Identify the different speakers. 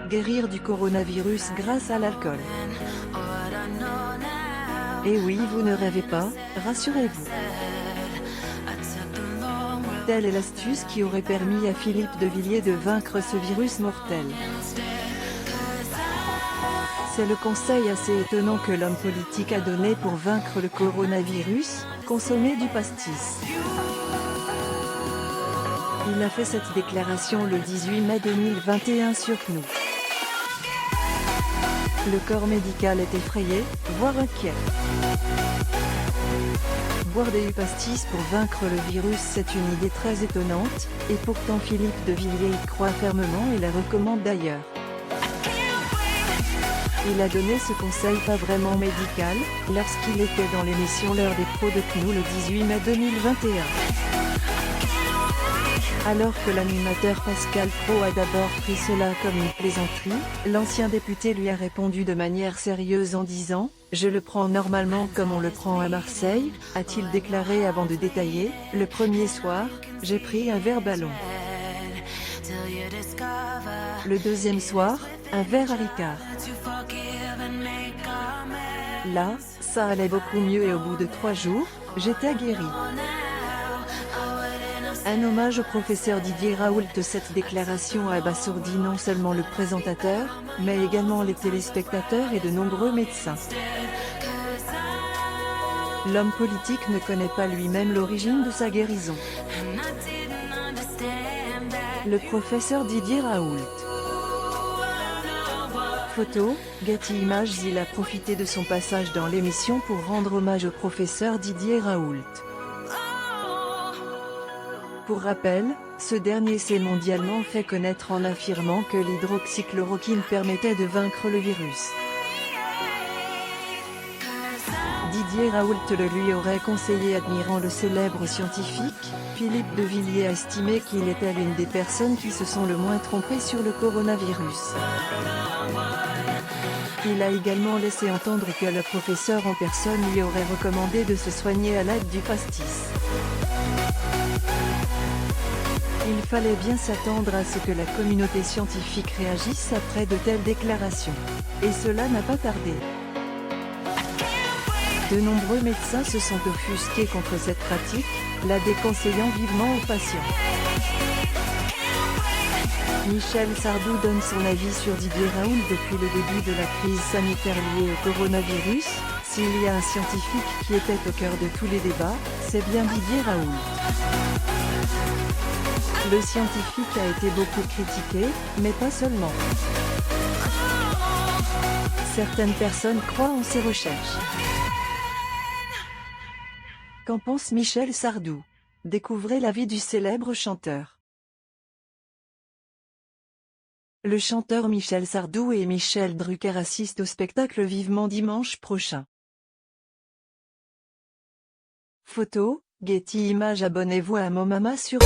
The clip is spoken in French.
Speaker 1: guérir du coronavirus grâce à l'alcool. Et oui, vous ne rêvez pas, rassurez-vous. Telle est l'astuce qui aurait permis à Philippe de Villiers de vaincre ce virus mortel. C'est le conseil assez étonnant que l'homme politique a donné pour vaincre le coronavirus: consommer du pastis. Il a fait cette déclaration le 18 mai 2021 sur CNews. Le corps médical est effrayé, voire inquiet. Boire des pastis pour vaincre le virus, c'est une idée très étonnante, et pourtant Philippe de Villiers y croit fermement et la recommande d'ailleurs. Il a donné ce conseil pas vraiment médical, lorsqu'il était dans l'émission L'heure des pros de CNews le 18 mai 2021. Alors que l'animateur Pascal Praud a d'abord pris cela comme une plaisanterie, l'ancien député lui a répondu de manière sérieuse en disant « Je le prends normalement comme on le prend à Marseille », a-t-il déclaré avant de détailler « Le premier soir, j'ai pris un verre ballon. Le deuxième soir, un verre à Ricard. Là, ça allait beaucoup mieux et au bout de 3 jours, j'étais guéri. » Un hommage au professeur Didier Raoult. Cette déclaration a abasourdi non seulement le présentateur, mais également les téléspectateurs et de nombreux médecins. L'homme politique ne connaît pas lui-même l'origine de sa guérison. Le professeur Didier Raoult. Photo, Getty Images. Il a profité de son passage dans l'émission pour rendre hommage au professeur Didier Raoult. Pour rappel, ce dernier s'est mondialement fait connaître en affirmant que l'hydroxychloroquine permettait de vaincre le virus. Didier Raoult le lui aurait conseillé. Admirant le célèbre scientifique, Philippe de Villiers a estimé qu'il était l'une des personnes qui se sont le moins trompées sur le coronavirus. Il a également laissé entendre que le professeur en personne lui aurait recommandé de se soigner à l'aide du pastis. Il fallait bien s'attendre à ce que la communauté scientifique réagisse après de telles déclarations. Et cela n'a pas tardé. De nombreux médecins se sont offusqués contre cette pratique, la déconseillant vivement aux patients. Michel Sardou donne son avis sur Didier Raoult. Depuis le début de la crise sanitaire liée au coronavirus, s'il y a un scientifique qui était au cœur de tous les débats, c'est bien Didier Raoult. Le scientifique a été beaucoup critiqué, mais pas seulement. Certaines personnes croient en ses recherches. Qu'en pense Michel Sardou? Découvrez l'avis du célèbre chanteur. Le chanteur Michel Sardou et Michel Drucker assistent au spectacle Vivement dimanche prochain. Photo, Getty Images. Abonnez-vous à Momama sur